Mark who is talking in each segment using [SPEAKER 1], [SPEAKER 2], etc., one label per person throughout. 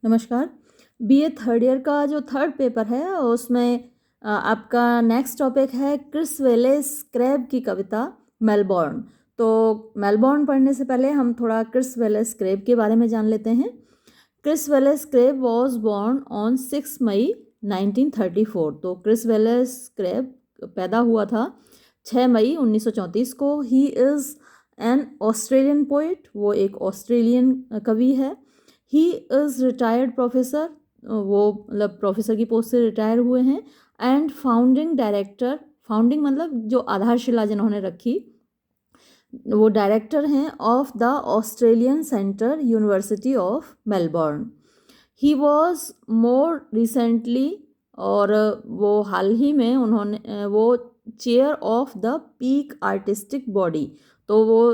[SPEAKER 1] नमस्कार। BA third year का जो थर्ड पेपर है उसमें आपका नेक्स्ट टॉपिक है क्रिस वेलेस क्रेब की कविता मेलबोर्न। तो मेलबोर्न पढ़ने से पहले हम थोड़ा क्रिस वेलेस क्रेब के बारे में जान लेते हैं। Chris Wallace Crabbe was born on 6 May 1934। तो क्रिस वेलेस क्रेब पैदा हुआ था 6 मई 1934 को। He is an Australian poet, वो एक ऑस्ट्रेलियन कवि है। ही इज़ रिटायर्ड प्रोफेसर, वो मतलब प्रोफेसर की पोस्ट से रिटायर हुए हैं। एंड फाउंडिंग डायरेक्टर, फाउंडिंग मतलब जो आधारशिला जिन्होंने रखी, वो डायरेक्टर हैं of the Australian centre university of Melbourne. He was more recently, और वो हाल ही में उन्होंने वो chair of the peak artistic body, तो वो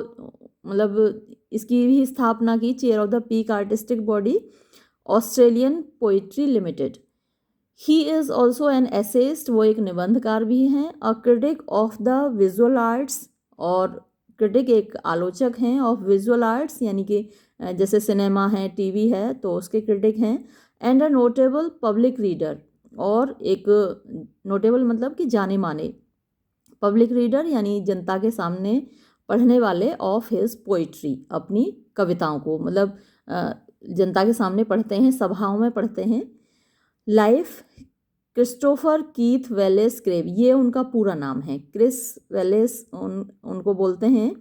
[SPEAKER 1] मतलब इसकी भी स्थापना की, chair of the peak artistic body Australian poetry limited. He is also an essayist, वो एक निबंधकार भी हैं। अ critic of the visual arts, और क्रिटिक एक आलोचक हैं ऑफ विजुअल आर्ट्स, यानी कि जैसे सिनेमा है, टीवी है, तो उसके क्रिटिक हैं। And a notable public reader, और एक नोटेबल मतलब कि जाने माने, पब्लिक रीडर यानी जनता के सामने पढ़ने वाले ऑफ हिज पोइट्री, अपनी कविताओं को मतलब जनता के सामने पढ़ते हैं, सभाओं में पढ़ते हैं। Life Christopher Keith Wallace Crabbe, ये उनका पूरा नाम है। क्रिस वेलेस उनको बोलते हैं,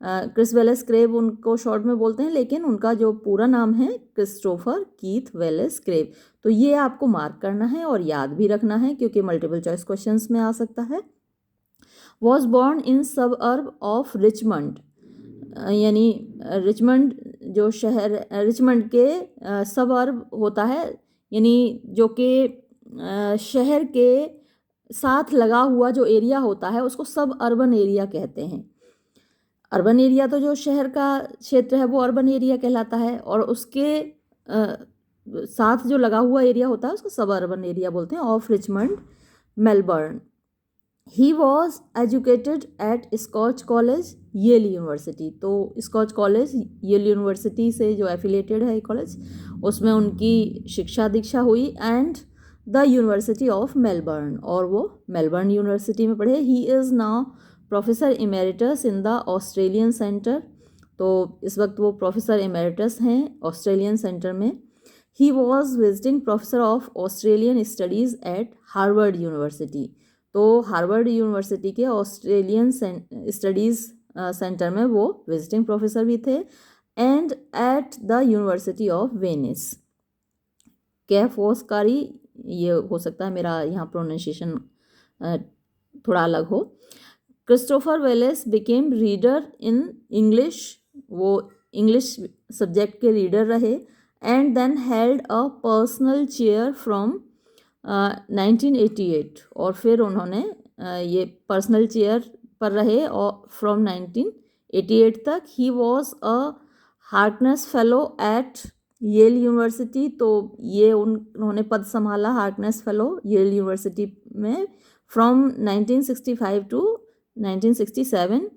[SPEAKER 1] क्रिस वेलेस क्रेब उनको शॉर्ट में बोलते हैं, लेकिन उनका जो पूरा नाम है क्रिस्टोफर कीथ वेलेस क्रेब। तो ये आपको मार्क करना है और याद भी रखना है, क्योंकि मल्टीपल चॉइस क्वेश्चंस में आ सकता है। Was born in suburb of Richmond, यानी रिचमंड जो शहर, रिचमंड के सबअर्ब होता है, यानी जो कि शहर के साथ लगा हुआ जो एरिया होता है उसको सब अर्बन एरिया कहते हैं। अर्बन एरिया तो जो शहर का क्षेत्र है वो अर्बन एरिया कहलाता है, और उसके साथ जो लगा हुआ एरिया होता है उसको सब अर्बन एरिया बोलते हैं, of Richmond Melbourne. He was educated at Scotch College Yale University, तो स्कॉच कॉलेज येल यूनिवर्सिटी से जो एफिलेटेड है कॉलेज, उसमें उनकी शिक्षा दीक्षा हुई। And the university of Melbourne, और वो मेलबर्न यूनिवर्सिटी में पढ़े। He is now professor emeritus in the Australian centre, तो इस वक्त वो प्रोफेसर इमेरिटस हैं ऑस्ट्रेलियन सेंटर में। He was visiting professor of Australian studies at Harvard university, तो हार्वर्ड यूनिवर्सिटी के ऑस्ट्रेलियन स्टडीज़ सेंटर में वो विजिटिंग प्रोफेसर भी थे। And at the university of Venice. Ca' Foscari, ये हो सकता है मेरा यहाँ प्रोनाउंसिएशन थोड़ा अलग हो। Christopher Wallace became reader in English, वो इंग्लिश सब्जेक्ट के रीडर रहे। And then held a personal chair from 1988, और फिर उन्होंने ये पर्सनल चेयर पर रहे और फ्रॉम 1988 तक। He was a Harkness fellow at Yale University, तो ये उन्होंने पद संभाला हार्कनेस फेलो येल यूनिवर्सिटी में from 1965 to 1967।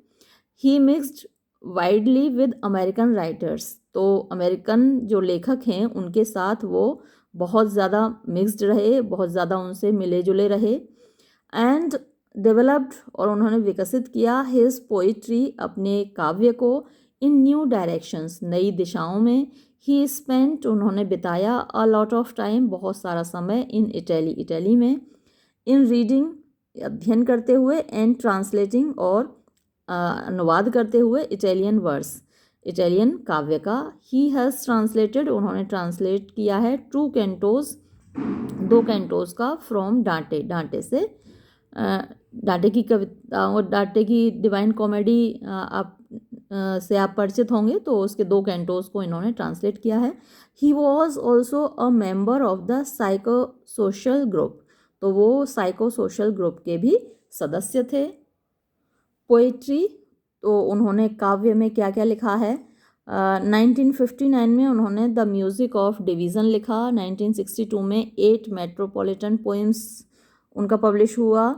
[SPEAKER 1] He mixed widely with American writers, तो अमेरिकन जो लेखक हैं उनके साथ वो बहुत ज़्यादा मिक्स्ड रहे, बहुत ज़्यादा उनसे मिले जुले रहे। एंड डेवलप्ड, और उन्होंने विकसित किया हिज पोइट्री, अपने काव्य को, इन न्यू डायरेक्शंस, नई दिशाओं में। ही स्पेंट, उन्होंने बिताया, अ लॉट ऑफ टाइम, बहुत सारा समय, इन इटली, इटली में। इन रीडिंग, अध्ययन करते हुए। एंड ट्रांसलेटिंग, और अनुवाद करते हुए, इटालियन वर्स, इटालियन काव्य का। ही हैज़ ट्रांसलेटेड, उन्होंने ट्रांसलेट किया है 2 कैंटोज, 2 कैंटोज का, फ्रॉम डांटे, डांटे से, डांटे की कविता और डांटे की डिवाइन कॉमेडी आप से आप परिचित होंगे, तो उसके 2 कैंटोज को इन्होंने ट्रांसलेट किया है। He was also a member of the psycho social group, तो वो साइको सोशल ग्रुप के भी सदस्य थे। पोइट्री, तो उन्होंने काव्य में क्या क्या लिखा है। 1959 में उन्होंने द म्यूज़िक ऑफ डिवीज़न लिखा। 1962 में 8 मेट्रोपॉलिटन पोइम्स उनका पब्लिश हुआ।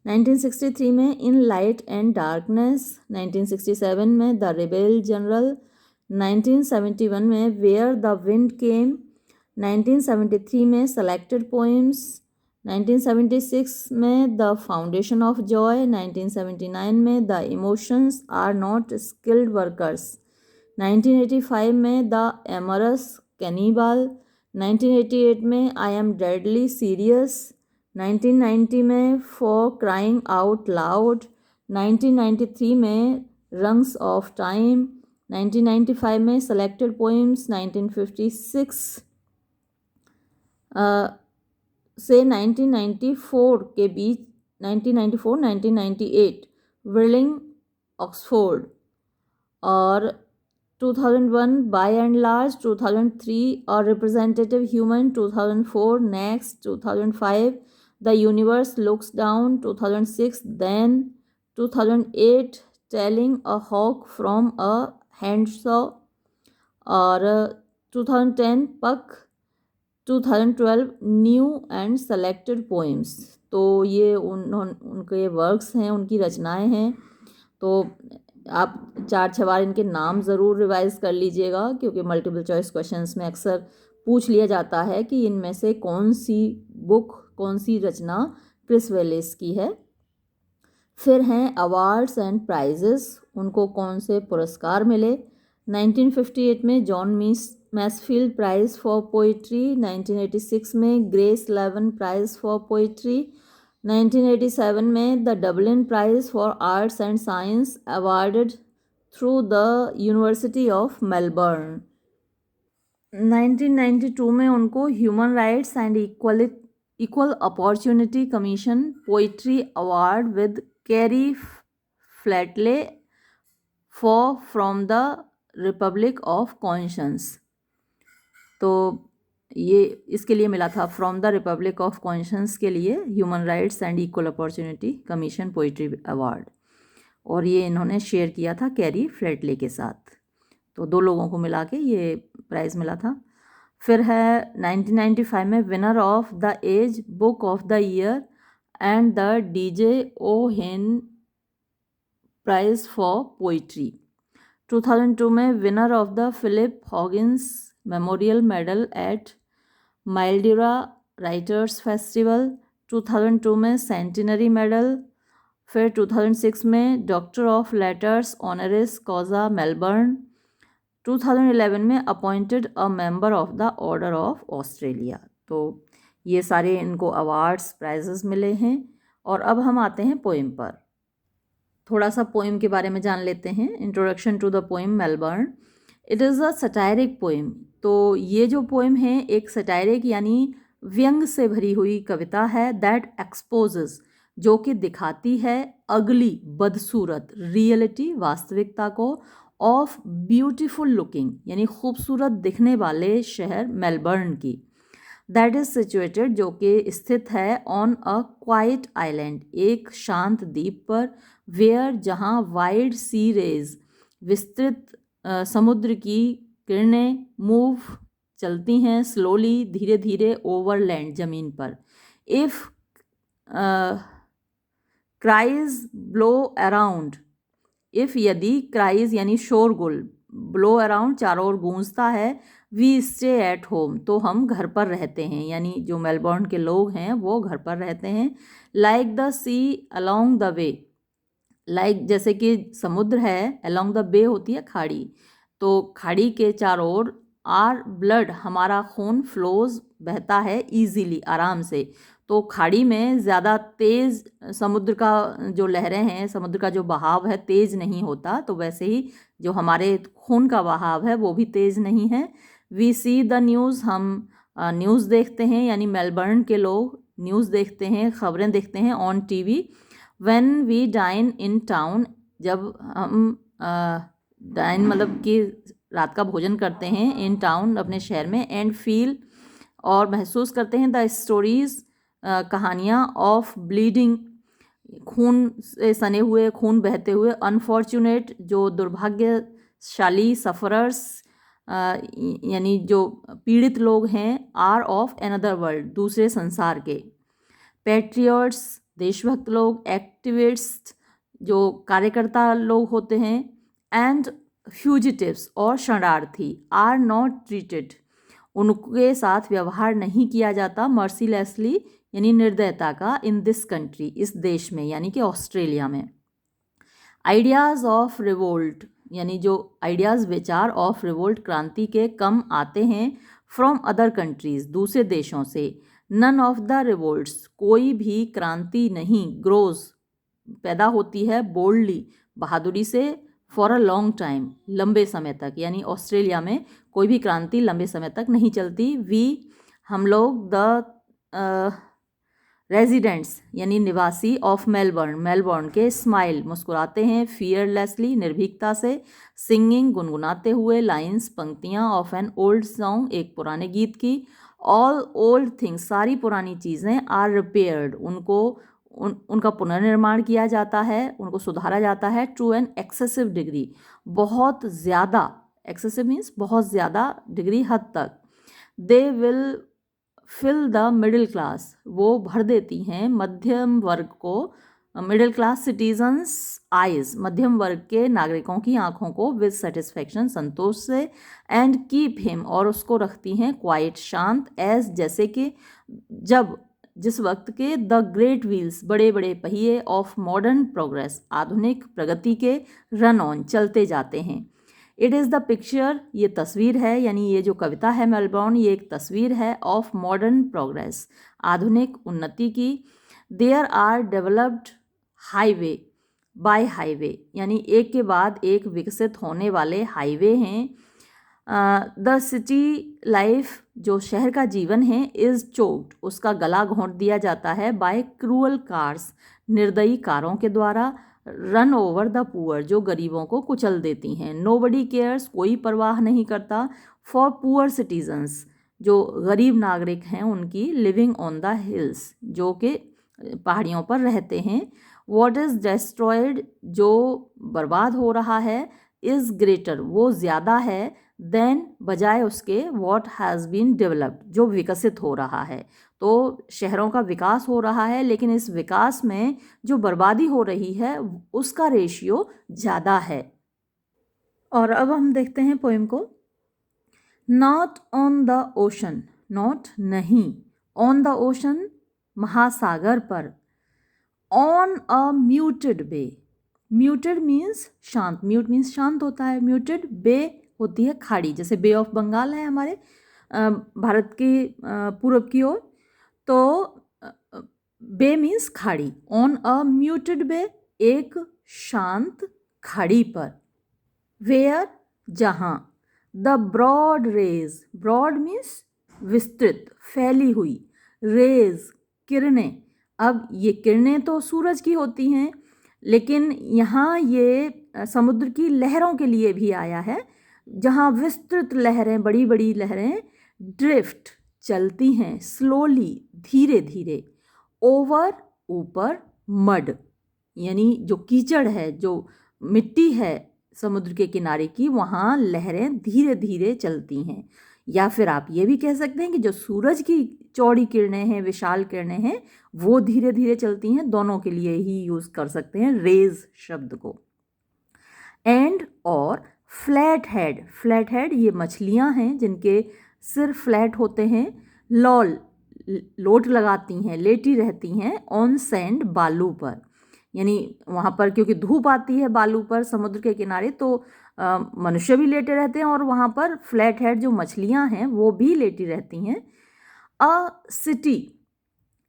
[SPEAKER 1] 1963 में इन लाइट एंड डार्कनेस। 1967 में द रिबेल जनरल। 1971 में वेयर द विंड केम। 1973 में सेलेक्टेड पोइम्स, 1976 में द फाउंडेशन ऑफ जॉय, 1979 में the emotions are not skilled workers, 1985 में द एमरस कैनिबल, 1988 में आई एम डेडली सीरियस, 1990 में फॉर क्राइंग आउट लाउड, 1993 में rungs of time, 1995 में selected poems, 1956 से 1994 के बीच, 1994-1998 विलिंग ऑक्सफोर्ड, और 2001 बाय एंड लार्ज, 2003 और representative human, 2004 next, 2005 the universe looks down, 2006 then, 2008 telling a hawk from a handsaw, और 2010 पक, 2012 new and selected poems. तो ये उनके वर्क्स हैं, उनकी रचनाएं हैं। तो आप 4-6 बार इनके नाम ज़रूर रिवाइज कर लीजिएगा, क्योंकि मल्टीपल चॉइस क्वेश्चंस में अक्सर पूछ लिया जाता है कि इनमें से कौन सी बुक, कौन सी रचना क्रिस वेलेस की है। फिर हैं अवार्ड्स एंड प्राइजेस, उनको कौन से पुरस्कार मिले। 1958 में John Masefield prize for poetry, 1986 में Grace Leven prize for poetry, 1987 में the Dublin prize for arts and science awarded through the university of Melbourne. 1992 में उनको human rights and equal opportunity commission poetry award with Kerry Flattley for from the republic of conscience. तो ये इसके लिए मिला था, from the republic of conscience के लिए human rights and equal opportunity commission poetry award, और ये इन्होंने शेयर किया था कैरी फ्लैटले के साथ। तो 2 लोगों को मिला के ये प्राइज़ मिला था। फिर है 1995 में winner of the Age book of the year and the DJ O'Hearn prize for poetry. 2002 में winner of the Philip Hodgins memorial medal at Mildura writers festival, 2002 में सेंटिनरी मेडल। फिर 2006 में doctor of letters honoris causa Melbourne, 2011 में appointed a member of the order of Australia. तो ये सारे इनको awards prices मिले हैं। और अब हम आते हैं पोइम पर। थोड़ा सा पोइम के बारे में जान लेते हैं। Introduction to the poem Melbourne. It is a satiric poem. तो ये जो पोइम है एक सटायरिक यानी व्यंग से भरी हुई कविता है, दैट एक्सपोजेस, जो कि दिखाती है अगली, बदसूरत, रियलिटी, वास्तविकता को, ऑफ ब्यूटीफुल लुकिंग यानी खूबसूरत दिखने वाले शहर मेलबर्न की, दैट इज़ सिचुएटेड, जो कि स्थित है ऑन अ क्वाइट आइलैंड, एक शांत द्वीप पर, वेयर, जहाँ वाइड सी रेज, विस्तृत समुद्र की किरणें, मूव, चलती हैं, स्लोली, धीरे धीरे, ओवरलैंड, ज़मीन पर, if cries blow around, if यदि, क्राइज यानी शोरगुल, ब्लो अराउंड चारों ओर गूंजता है, वी स्टे एट होम, तो हम घर पर रहते हैं, यानी जो मेलबर्न के लोग हैं वो घर पर रहते हैं। Like the sea along the way, like जैसे कि समुद्र है, अलोंग द बे होती है खाड़ी, तो खाड़ी के चारों ओर, आर ब्लड, हमारा खून, फ्लोज, बहता है, ईजीली, आराम से। तो खाड़ी में ज़्यादा तेज़ समुद्र का जो लहरें हैं, समुद्र का जो बहाव है तेज़ नहीं होता, तो वैसे ही जो हमारे खून का बहाव है वो भी तेज़ नहीं है। वी सी द न्यूज़, हम न्यूज़ देखते हैं, यानी मेलबर्न के लोग न्यूज़ देखते हैं, खबरें देखते हैं on TV। When we dine in town, जब हम डाइन मतलब कि रात का भोजन करते हैं, इन टाउन, अपने शहर में, एंड फील, और महसूस करते हैं, द स्टोरीज़, कहानियाँ, ऑफ ब्लीडिंग, खून से सने हुए, खून बहते हुए, अनफॉर्चुनेट, जो दुर्भाग्यशाली, सफ़रर्स यानी जो पीड़ित लोग हैं, आर ऑफ अनदर वर्ल्ड, दूसरे संसार के, पैट्रियट्स, देशभक्त लोग, एक्टिविस्ट, जो कार्यकर्ता लोग होते हैं, एंड फ्यूजिटिव्स, और शरणार्थी, आर नॉट ट्रीटेड, उनके साथ व्यवहार नहीं किया जाता मर्सीलेसली यानी निर्दयता का इन दिस कंट्री, इस देश में यानी कि ऑस्ट्रेलिया में। आइडियाज़ ऑफ रिवोल्ट यानी जो आइडियाज़ विचार ऑफ रिवोल्ट क्रांति के कम आते हैं फ्रॉम अदर कंट्रीज़ दूसरे देशों से। नन ऑफ द रिवोल्ट्स कोई भी क्रांति नहीं ग्रोज पैदा होती है बोल्डली बहादुरी से फॉर अ लॉन्ग टाइम लंबे समय तक, यानी ऑस्ट्रेलिया में कोई भी क्रांति लंबे समय तक नहीं चलती। हम लोग द रेजिडेंट्स यानी निवासी ऑफ मेलबर्न के स्माइल मुस्कुराते हैं, फियरलेसली निर्भीकता से, सिंगिंग गुनगुनाते हुए, लाइंस पंक्तियाँ ऑफ एन ओल्ड सॉन्ग एक पुराने गीत की, ऑल ओल्ड थिंग्स सारी पुरानी चीज़ें आर रिपेयर्ड उनका पुनर्निर्माण किया जाता है, उनको सुधारा जाता है टू एन एक्सेसिव डिग्री बहुत ज़्यादा, एक्सेसिव मीन्स बहुत ज़्यादा डिग्री हद तक। They will fill the middle class वो भर देती हैं मध्यम वर्ग को, मिडिल क्लास सिटीजन्स आइज मध्यम वर्ग के नागरिकों की आंखों को विद सेटिस्फेक्शन संतोष से, एंड कीप हिम और उसको रखती हैं क्वाइट शांत, एज जैसे कि जिस वक्त के द ग्रेट व्हील्स बड़े बड़े पहिए ऑफ मॉडर्न प्रोग्रेस आधुनिक प्रगति के रन ऑन चलते जाते हैं। इट इज़ द पिक्चर ये तस्वीर है, यानी ये जो कविता है मेलबॉर्न ये एक तस्वीर है ऑफ मॉडर्न प्रोग्रेस आधुनिक उन्नति की। There are developed highway by highway यानी एक के बाद एक विकसित होने वाले हाईवे हैं। द सिटी लाइफ जो शहर का जीवन है इज़ चोक्ड उसका गला घोंट दिया जाता है बाय क्रूअल कार्स निर्दयी कारों के द्वारा, रन ओवर द पुअर जो गरीबों को कुचल देती हैं, नोबडी केयर्स कोई परवाह नहीं करता, फॉर पुअर सिटीजन्स जो गरीब नागरिक हैं उनकी, लिविंग ऑन द हिल्स जो कि पहाड़ियों पर रहते हैं, व्हाट इज़ डिस्ट्रॉयड जो बर्बाद हो रहा है, इज़ ग्रेटर वो ज़्यादा है, देन बजाय उसके व्हाट हैज़ बीन डेवलप्ड जो विकसित हो रहा है। तो शहरों का विकास हो रहा है लेकिन इस विकास में जो बर्बादी हो रही है उसका रेशियो ज़्यादा है। और अब हम देखते हैं पोएम को। Not on the ocean not नहीं, ऑन द ओशन महासागर पर, on a muted bay muted means शांत, म्यूट मीन्स शांत होता है, म्यूटेड बे होती है खाड़ी, जैसे बे ऑफ बंगाल है हमारे भारत की पूर्व की ओर, तो बे मीन्स खाड़ी, ऑन अ म्यूटेड बे एक शांत खाड़ी पर, वेयर जहाँ, the broad rays broad means विस्तृत फैली हुई, रेज किरणें, अब ये किरणें तो सूरज की होती हैं लेकिन यहाँ ये समुद्र की लहरों के लिए भी आया है, जहाँ विस्तृत लहरें बड़ी बड़ी लहरें ड्रिफ्ट चलती हैं स्लोली धीरे धीरे, ओवर ऊपर, मड यानी जो कीचड़ है जो मिट्टी है समुद्र के किनारे की वहाँ लहरें धीरे धीरे चलती हैं। या फिर आप ये भी कह सकते हैं कि जो सूरज की चौड़ी किरणें हैं विशाल किरणें हैं वो धीरे धीरे चलती हैं, दोनों के लिए ही यूज़ कर सकते हैं रेज शब्द को। एंड और फ्लैट हेड ये मछलियाँ हैं जिनके सिर फ्लैट होते हैं, लॉल लोट लगाती हैं लेटी रहती हैं, ऑन सैंड बालू पर, यानी वहाँ पर क्योंकि धूप आती है बालू पर समुद्र के किनारे तो मनुष्य भी लेटे रहते हैं और वहाँ पर फ्लैट हेड जो मछलियाँ हैं वो भी लेटी रहती हैं। अ सिटी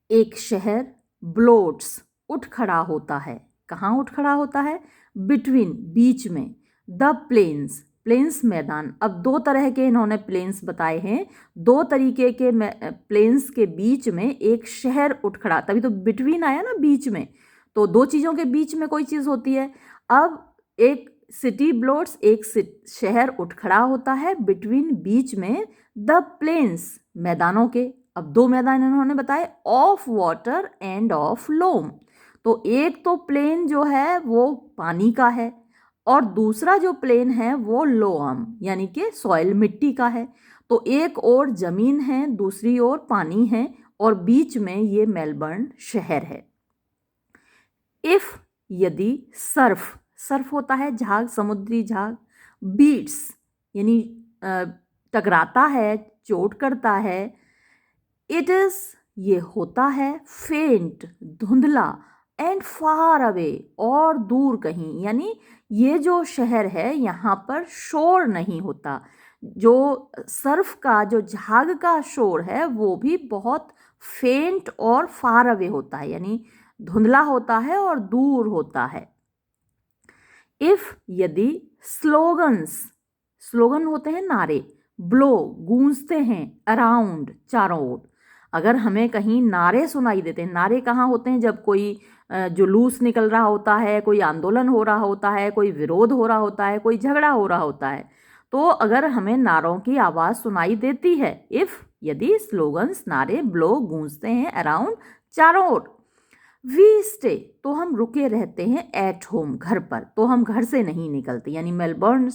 [SPEAKER 1] एक शहर, ब्लोट्स उठ खड़ा होता है, कहाँ उठ खड़ा होता है, बिटवीन बीच में, द प्लेन्स मैदान, अब दो तरह के इन्होंने प्लेन्स बताए हैं, दो तरीके के प्लेन्स के बीच में एक शहर उठ खड़ा, तभी तो बिटवीन आया ना बीच में, तो दो चीज़ों के बीच में कोई चीज़ होती है। अब एक सिटी ब्लोट्स एक शहर उठ खड़ा होता है बिटवीन बीच में, द प्लेन्स मैदानों के, अब दो मैदान इन्होंने बताए, ऑफ वाटर एंड ऑफ लोम, तो एक तो प्लेन जो है वो पानी का है और दूसरा जो प्लेन है वो लोम यानी कि सॉइल मिट्टी का है, तो एक ओर जमीन है दूसरी ओर पानी है और बीच में ये मेलबर्न शहर है। इफ यदि, सर्फ होता है झाग, समुद्री झाग, बीट्स यानी टकराता है चोट करता है। इट इज़ ये होता है, फेंट धुंधला, एंड फार अवे और दूर कहीं, यानी ये जो शहर है यहाँ पर शोर नहीं होता। जो सर्फ का जो झाग का शोर है वो भी बहुत फेंट और फार अवे होता है, यानी धुंधला होता है और दूर होता है। इफ यदि स्लोगन्स, स्लोगन होते हैं नारे, ब्लो गूंजते हैं, अराउंड चारों ओर, अगर हमें कहीं नारे सुनाई देते हैं, नारे कहाँ होते हैं, जब कोई जुलूस निकल रहा होता है, कोई आंदोलन हो रहा होता है, कोई विरोध हो रहा होता है, कोई झगड़ा हो रहा होता है, तो अगर हमें नारों की आवाज़ सुनाई देती है, इफ यदि स्लोगन्स नारे ब्लो गूंजते हैं अराउंड चारों ओर, वी स्टे तो हम रुके रहते हैं, एट होम घर पर, तो हम घर से नहीं निकलते, यानी मेलबर्न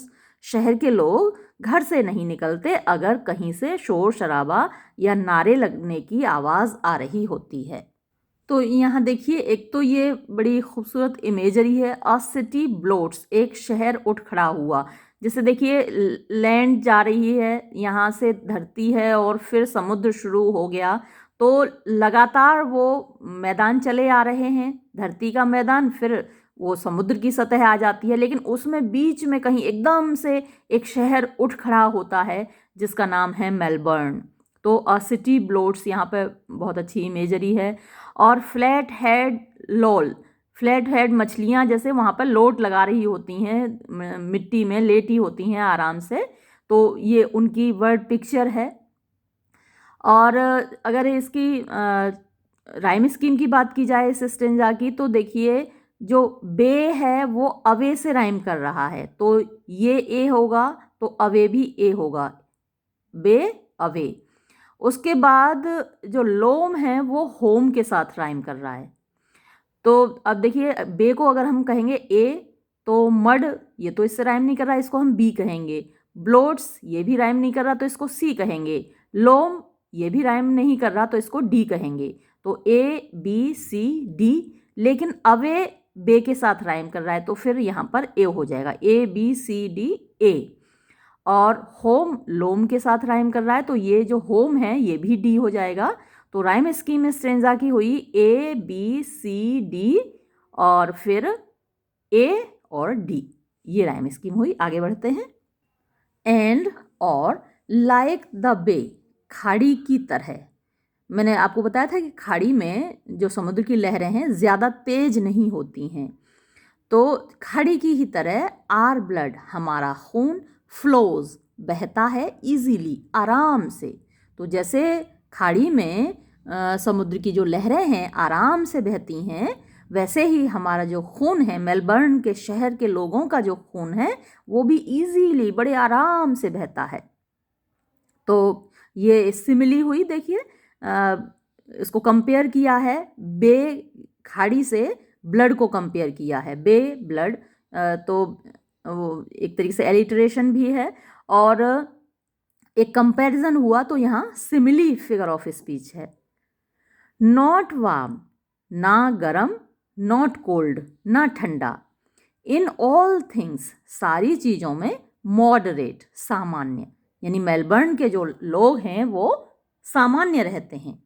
[SPEAKER 1] शहर के लोग घर से नहीं निकलते अगर कहीं से शोर शराबा या नारे लगने की आवाज़ आ रही होती है। तो यहाँ देखिए, एक तो ये बड़ी खूबसूरत इमेजरी है, अ सिटी ब्लोट्स, एक शहर उठ खड़ा हुआ। जैसे देखिए लैंड जा रही है, यहाँ से धरती है और फिर समुद्र शुरू हो गया, तो लगातार वो मैदान चले आ रहे हैं, धरती का मैदान, फिर वो समुद्र की सतह आ जाती है, लेकिन उसमें बीच में कहीं एकदम से एक शहर उठ खड़ा होता है जिसका नाम है मेलबर्न। तो अ सिटी ब्लोट्स यहाँ पे बहुत अच्छी इमेजरी है। और फ्लैट हेड लोल, फ्लैट हेड मछलियाँ जैसे वहाँ पर लोट लगा रही होती हैं, मिट्टी में लेटी होती हैं आराम से, तो ये उनकी वर्ड पिक्चर है। और अगर इसकी राइम स्कीम की बात की जाए इस स्टेंजा की, तो देखिए जो बे है वो अवे से राइम कर रहा है, तो ये ए होगा तो अवे भी ए होगा, बे अवे। उसके बाद जो लोम है वो होम के साथ राइम कर रहा है। तो अब देखिए बे को अगर हम कहेंगे ए तो मड, ये तो इससे राइम नहीं कर रहा, इसको हम बी कहेंगे। ब्लोट्स ये भी राइम नहीं कर रहा तो इसको सी कहेंगे। लोम ये भी राइम नहीं कर रहा तो इसको डी कहेंगे। तो ए बी सी डी, लेकिन अवे बे के साथ राइम कर रहा है तो फिर यहाँ पर ए हो जाएगा, A B C D A. और होम लोम के साथ राइम कर रहा है तो ये जो होम है ये भी डी हो जाएगा। तो राइम स्कीम स्ट्रेंजा की हुई ए बी सी डी और फिर ए और डी, ये राइम स्कीम हुई। आगे बढ़ते हैं। एंड और लाइक द बे, खाड़ी की तरह। मैंने आपको बताया था कि खाड़ी में जो समुद्र की लहरें हैं ज़्यादा तेज नहीं होती हैं, तो खाड़ी की ही तरह आर ब्लड, हमारा खून, फ्लोज बहता है, इजीली आराम से। तो जैसे खाड़ी में समुद्र की जो लहरें हैं आराम से बहती हैं, वैसे ही हमारा जो खून है, मेलबर्न के शहर के लोगों का जो खून है वो भी इजीली बड़े आराम से बहता है। तो ये सिमिली हुई, देखिए इसको कंपेयर किया है, बे खाड़ी से ब्लड को कंपेयर किया है, बे ब्लड, तो वो एक तरीके से एलिटरेशन भी है और एक कंपैरिजन हुआ, तो यहाँ सिमिली फिगर ऑफ स्पीच है। नॉट वार्म, ना गरम, नॉट कोल्ड, ना ठंडा, इन ऑल थिंग्स, सारी चीज़ों में, मॉडरेट, सामान्य, यानी मेलबर्न के जो लोग हैं वो सामान्य रहते हैं।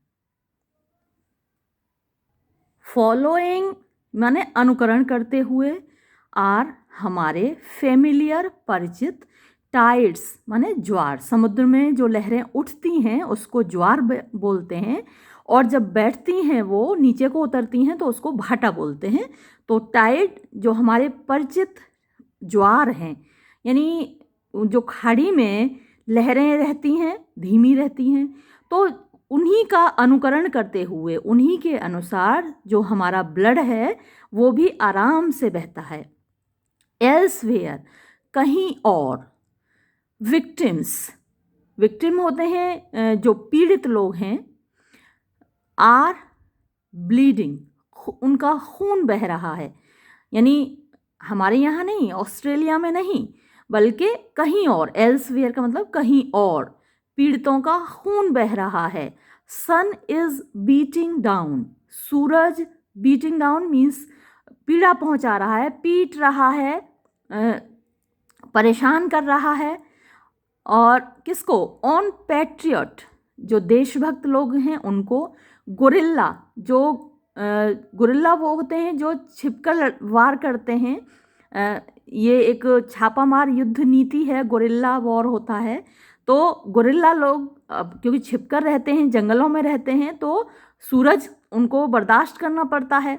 [SPEAKER 1] फॉलोइंग माने अनुकरण करते हुए, आर हमारे, फेमिलियर परिचित, टाइड्स माने ज्वार, समुद्र में जो लहरें उठती हैं उसको ज्वार बोलते हैं, और जब बैठती हैं वो नीचे को उतरती हैं तो उसको भाटा बोलते हैं। तो टाइड जो हमारे परिचित ज्वार हैं, यानी जो खाड़ी में लहरें रहती हैं धीमी रहती हैं, तो उन्हीं का अनुकरण करते हुए, उन्हीं के अनुसार जो हमारा ब्लड है वो भी आराम से बहता है। एल्सवेयर, कहीं और। विक्टिम्स, विक्टिम होते हैं जो पीड़ित लोग हैं। आर ब्लीडिंग, उनका खून बह रहा है, यानी हमारे यहाँ नहीं, ऑस्ट्रेलिया में नहीं, बल्कि कहीं और। एल्सवेयर का मतलब कहीं और, पीड़ितों का खून बह रहा है। सन इज बीटिंग डाउन, सूरज, बीटिंग डाउन मीन्स पीड़ा पहुंचा रहा है, पीट रहा है, परेशान कर रहा है। और किसको? ऑन पैट्रियट, जो देशभक्त लोग हैं उनको। गोरिल्ला, जो गोरिल्ला वो होते हैं जो छिपकर वार करते हैं। ये एक छापामार युद्ध नीति है, गोरिल्ला वॉर होता है। तो गोरिल्ला लोग क्योंकि छिपकर रहते हैं, जंगलों में रहते हैं, तो सूरज उनको बर्दाश्त करना पड़ता है।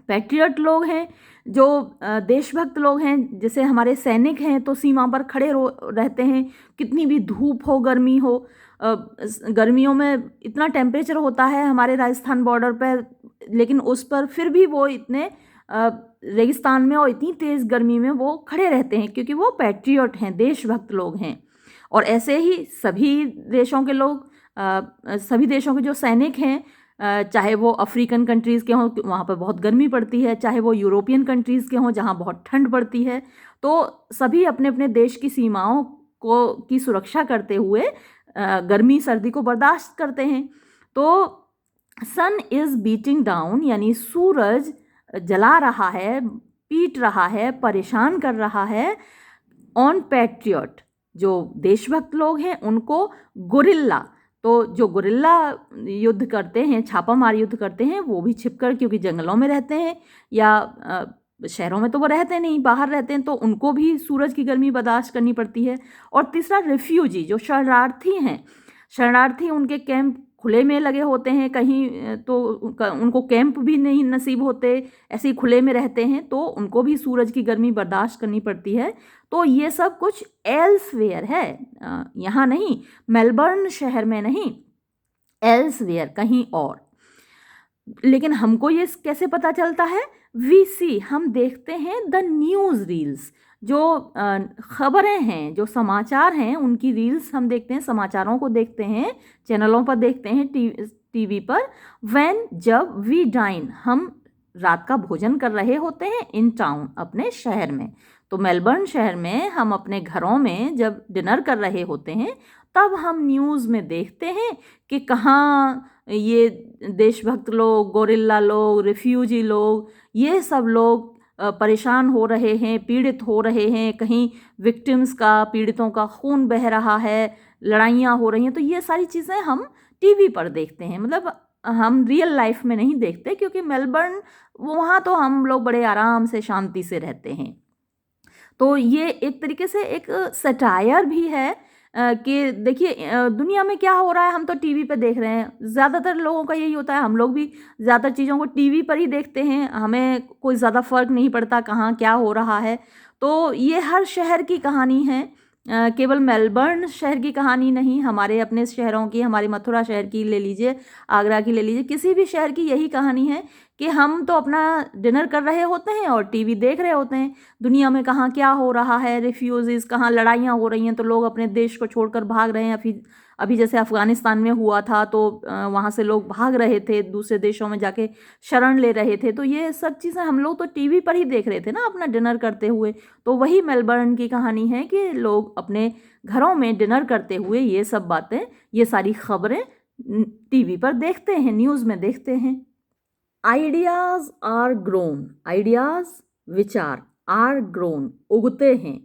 [SPEAKER 1] पैट्रियट लोग हैं जो देशभक्त लोग हैं, जैसे हमारे सैनिक हैं, तो सीमा पर खड़े रहते हैं, कितनी भी धूप हो, गर्मी हो। गर्मियों में इतना टेम्परेचर होता है हमारे राजस्थान बॉर्डर पर, लेकिन उस पर फिर भी वो इतने रेगिस्तान में और इतनी तेज़ गर्मी में वो खड़े रहते हैं, क्योंकि वो पैट्रियट हैं, देशभक्त लोग हैं। और ऐसे ही सभी देशों के लोग, सभी देशों के जो सैनिक हैं, चाहे वो अफ्रीकन कंट्रीज़ के हों, वहाँ पर बहुत गर्मी पड़ती है, चाहे वो यूरोपियन कंट्रीज़ के हों जहाँ बहुत ठंड पड़ती है, तो सभी अपने अपने देश की सीमाओं को की सुरक्षा करते हुए गर्मी सर्दी को बर्दाश्त करते हैं। तो सन इज़ बीटिंग डाउन, यानी सूरज जला रहा है, पीट रहा है, परेशान कर रहा है। ऑन पैट्रियट, जो देशभक्त लोग हैं उनको गोरिल्ला, तो जो गोरिल्ला युद्ध करते हैं, छापामार युद्ध करते हैं, वो भी छिपकर, क्योंकि जंगलों में रहते हैं या शहरों में तो वो रहते नहीं, बाहर रहते हैं, तो उनको भी सूरज की गर्मी बर्दाश्त करनी पड़ती है। और तीसरा रिफ्यूजी, जो शरणार्थी हैं, शरणार्थी उनके कैंप खुले में लगे होते हैं, कहीं तो उनको कैंप भी नहीं नसीब होते, ऐसे ही खुले में रहते हैं, तो उनको भी सूरज की गर्मी बर्दाश्त करनी पड़ती है। तो ये सब कुछ एल्सवेयर है, यहाँ नहीं, मेलबर्न शहर में नहीं, एल्सवेयर, कहीं और। लेकिन हमको ये कैसे पता चलता है? वी सी, हम देखते हैं द न्यूज़ रील्स, जो खबरें हैं, जो समाचार हैं, उनकी रील्स हम देखते हैं, समाचारों को देखते हैं, चैनलों पर देखते हैं, टीवी पर। व्हेन, जब, वी डाइन, हम रात का भोजन कर रहे होते हैं, इन टाउन, अपने शहर में। तो मेलबर्न शहर में हम अपने घरों में जब डिनर कर रहे होते हैं, तब हम न्यूज़ में देखते हैं कि कहाँ ये देशभक्त लोग, गोरिल्ला लोग, रिफ्यूजी लोग, ये सब लोग परेशान हो रहे हैं, पीड़ित हो रहे हैं, कहीं विक्टिम्स का, पीड़ितों का खून बह रहा है, लड़ाइयाँ हो रही हैं। तो ये सारी चीज़ें हम टीवी पर देखते हैं, मतलब हम रियल लाइफ में नहीं देखते, क्योंकि मेलबर्न, वहाँ तो हम लोग बड़े आराम से, शांति से रहते हैं। तो ये एक तरीके से एक सटायर भी है कि देखिए दुनिया में क्या हो रहा है, हम तो टीवी पे देख रहे हैं। ज़्यादातर लोगों का यही होता है, हम लोग भी ज़्यादातर चीज़ों को टीवी पर ही देखते हैं, हमें कोई ज़्यादा फ़र्क नहीं पड़ता कहाँ क्या हो रहा है। तो ये हर शहर की कहानी है, केवल मेलबर्न शहर की कहानी नहीं, हमारे अपने शहरों की, हमारी मथुरा शहर की ले लीजिए, आगरा की ले लीजिए, किसी भी शहर की यही कहानी है कि हम तो अपना डिनर कर रहे होते हैं और टीवी देख रहे होते हैं, दुनिया में कहाँ क्या हो रहा है, रिफ्यूजीज़, कहाँ लड़ाइयाँ हो रही हैं, तो लोग अपने देश को छोड़कर भाग रहे हैं। अभी जैसे अफ़गानिस्तान में हुआ था, तो वहाँ से लोग भाग रहे थे, दूसरे देशों में जाके शरण ले रहे थे। तो ये सब चीज़ें हम लोग तो टीवी पर ही देख रहे थे ना, अपना डिनर करते हुए। तो वही मेलबर्न की कहानी है कि लोग अपने घरों में डिनर करते हुए ये सब बातें, ये सारी खबरें टीवी पर देखते हैं, न्यूज़ में देखते हैं। आइडियाज़ आर ग्रोन, आइडियाज़, विचार, आर ग्रोन, उगते हैं,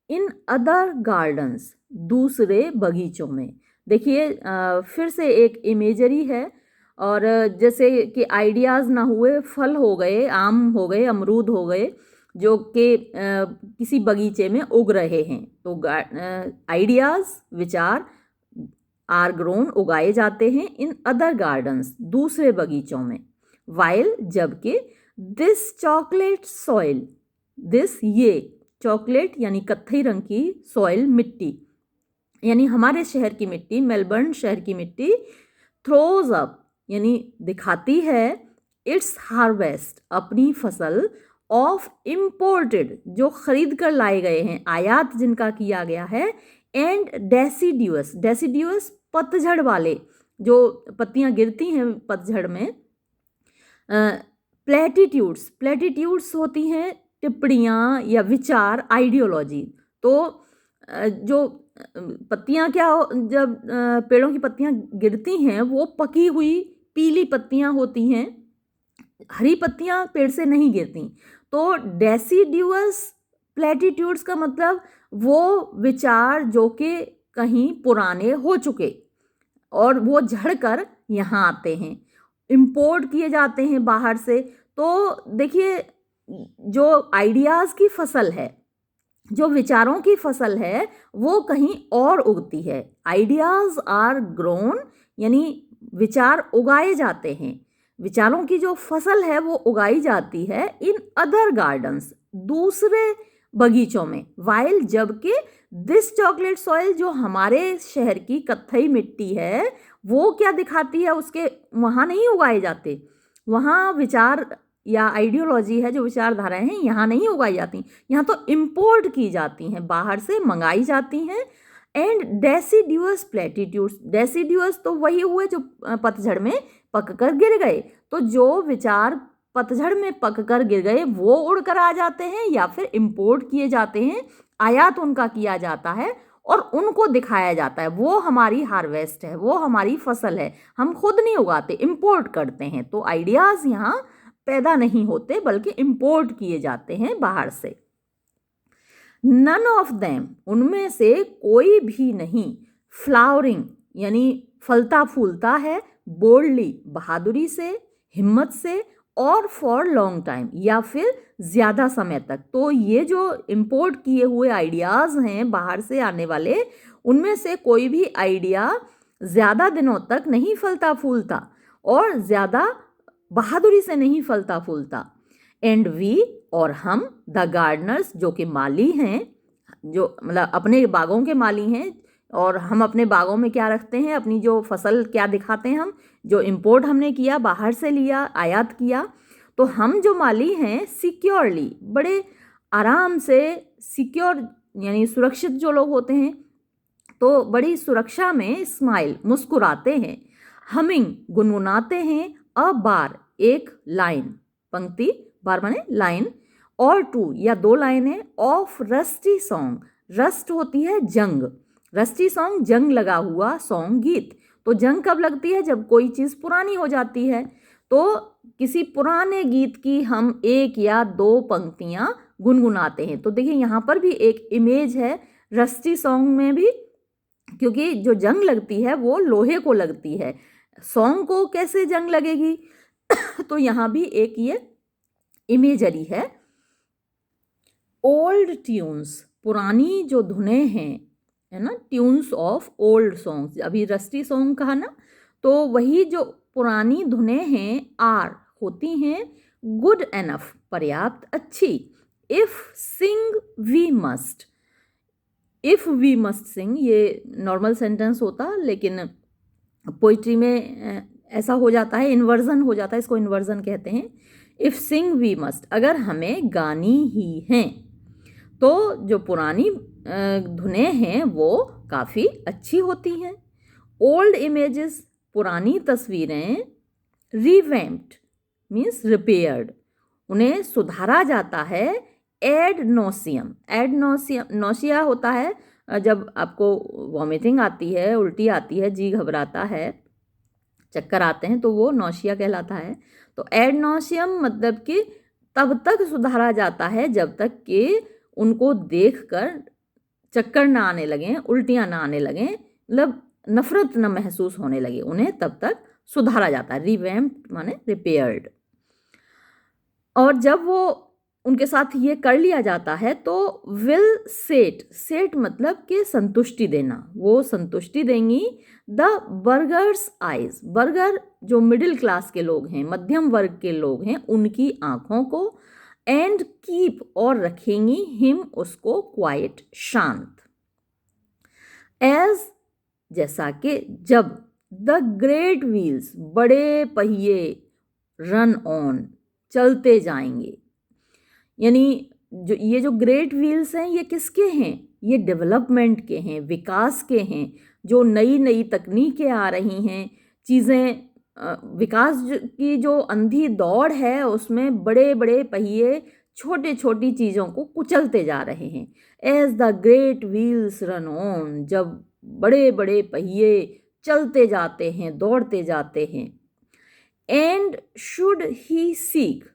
[SPEAKER 1] इन अदर गार्डन्स, दूसरे बगीचों में। देखिए फिर से एक इमेजरी है, और जैसे कि आइडियाज़ ना हुए, फल हो गए, आम हो गए, अमरूद हो गए, जो कि किसी बगीचे में उग रहे हैं। तो आइडियाज़, विचार, आर ग्रोन, उगाए जाते हैं, इन अदर गार्डन्स, दूसरे बगीचों में। वाइल, जबकि, दिस चॉकलेट सॉइल, दिस, ये, चॉकलेट यानी कत्थई रंग की, सॉइल, मिट्टी, यानी हमारे शहर की मिट्टी, मेलबर्न शहर की मिट्टी, थ्रोज अप, यानी दिखाती है, इट्स हार्वेस्ट, अपनी फसल, ऑफ इम्पोर्टेड, जो खरीद कर लाए गए हैं, आयात जिनका किया गया है, एंड डेसिड्यूअस, डेसिड्यूअस पतझड़ वाले, जो पत्तियां गिरती हैं पतझड़ में, प्लेटिट्यूड्स, प्लेटिट्यूड्स होती हैं टिप्पणियाँ या विचार, आइडियोलॉजी। तो जो पत्तियाँ क्या जब पेड़ों की पत्तियाँ गिरती हैं, वो पकी हुई पीली पत्तियाँ होती हैं, हरी पत्तियाँ पेड़ से नहीं गिरती। तो डेसिड्यूअस प्लेटिट्यूड्स का मतलब वो विचार जो कि कहीं पुराने हो चुके और वो झड़कर यहाँ आते हैं, इंपोर्ट किए जाते हैं बाहर से। तो देखिए, जो आइडियाज़ की फसल है, जो विचारों की फसल है, वो कहीं और उगती है। आइडियाज़ आर ग्रोन, यानी विचार उगाए जाते हैं। विचारों की जो फसल है वो उगाई जाती है इन अदर गार्डन्स, दूसरे बगीचों में। वाइल, जबकि दिस चॉकलेट सॉइल, जो हमारे शहर की कत्थई मिट्टी है, वो क्या दिखाती है, उसके वहाँ नहीं उगाए जाते। वहाँ विचार या आइडियोलॉजी है, जो विचारधाराएं हैं, यहाँ नहीं उगाई जाती, यहाँ तो इम्पोर्ट की जाती हैं, बाहर से मंगाई जाती हैं। एंड डेसिड्यूअस प्लेटिट्यूड्स, डेसिड्यूअस तो वही हुए जो पतझड़ में पककर गिर गए। तो जो विचार पतझड़ में पककर गिर गए वो उड़कर आ जाते हैं या फिर इम्पोर्ट किए जाते हैं, आयात उनका किया जाता है और उनको दिखाया जाता है। वो हमारी हार्वेस्ट है, वो हमारी फसल है, हम खुद नहीं उगाते, इम्पोर्ट करते हैं। तो आइडियाज़ यहाँ पैदा नहीं होते बल्कि इम्पोर्ट किए जाते हैं बाहर से। नन ऑफ देम, उनमें से कोई भी नहीं, फ्लावरिंग यानी फलता फूलता है, बोल्डली बहादुरी से, हिम्मत से, और फॉर लॉन्ग टाइम या फिर ज़्यादा समय तक। तो ये जो इम्पोर्ट किए हुए आइडियाज़ हैं बाहर से आने वाले, उनमें से कोई भी आइडिया ज़्यादा दिनों तक नहीं फलता फूलता और ज़्यादा बहादुरी से नहीं फलता फूलता। एंड वी, और हम, द गार्डनर्स, जो कि माली हैं, जो मतलब अपने बागों के माली हैं, और हम अपने बागों में क्या रखते हैं, अपनी जो फसल क्या दिखाते हैं, हम जो इम्पोर्ट हमने किया, बाहर से लिया, आयात किया, तो हम जो माली हैं, सिक्योरली, बड़े आराम से, सिक्योर यानी सुरक्षित जो लोग होते हैं, तो बड़ी सुरक्षा में, स्माइल, मुस्कुराते हैं, हमिंग, गुनगुनाते हैं, अ बार, एक लाइन, पंक्ति, बार माने लाइन, और टू या दो लाइनें, ऑफ रस्टी सॉन्ग, रस्ट होती है जंग, रस्टी सॉन्ग जंग लगा हुआ सॉन्ग, गीत। तो जंग कब लगती है, जब कोई चीज़ पुरानी हो जाती है। तो किसी पुराने गीत की हम एक या दो पंक्तियाँ गुनगुनाते हैं। तो देखिए यहाँ पर भी एक इमेज है रस्टी सॉन्ग में भी, क्योंकि जो जंग लगती है वो लोहे को लगती है, सॉन्ग को कैसे जंग लगेगी। तो यहाँ भी एक ये इमेजरी है। ओल्ड ट्यून्स, पुरानी जो धुनें हैं, है ना, ट्यून्स ऑफ ओल्ड सॉन्ग्स, अभी रस्टी सॉन्ग कहा ना, तो वही जो पुरानी धुनें हैं, आर होती हैं, गुड एनफ, पर्याप्त, अच्छी, if sing we must, if we must sing, ये नॉर्मल सेंटेंस होता, लेकिन पोइट्री में ऐसा हो जाता है, इन्वर्जन हो जाता है, इसको इन्वर्जन कहते हैं। इफ़ सिंग वी मस्ट, अगर हमें गानी ही हैं, तो जो पुरानी धुनें हैं वो काफ़ी अच्छी होती हैं। ओल्ड इमेजेस, पुरानी तस्वीरें, रिवैम्प्ड मीन्स रिपेयर्ड, उन्हें सुधारा जाता है। एड नोसियम, एड नोसियम, नोसिया होता है जब आपको वॉमिटिंग आती है, उल्टी आती है, जी घबराता है, चक्कर आते हैं, तो वो नौशिया कहलाता है। तो एड नौशियम मतलब कि तब तक सुधारा जाता है जब तक कि उनको देखकर चक्कर ना आने लगें, उल्टियाँ ना आने लगें, मतलब नफरत न महसूस होने लगे, उन्हें तब तक सुधारा जाता है। रिवैम्प्ड माने रिपेयर्ड। और जब वो उनके साथ ये कर लिया जाता है तो विल सेट, सेट मतलब कि संतुष्टि देना, वो संतुष्टि देंगी द बर्गर्स आइज, बर्गर जो मिडिल क्लास के लोग हैं, मध्यम वर्ग के लोग हैं, उनकी आँखों को, एंड कीप, और रखेंगी, हिम, उसको, क्वाइट, शांत, एज, जैसा कि, जब, द ग्रेट व्हील्स, बड़े पहिए, रन ऑन, चलते जाएंगे। यानी जो ग्रेट व्हील्स हैं ये किसके हैं, ये डेवलपमेंट के हैं, विकास के हैं। जो नई नई तकनीकें आ रही हैं, चीज़ें, विकास की जो अंधी दौड़ है उसमें बड़े बड़े पहिए छोटे छोटी चीज़ों को कुचलते जा रहे हैं। As the great wheels run on, जब बड़े बड़े पहिए चलते जाते हैं, दौड़ते जाते हैं। And should he seek,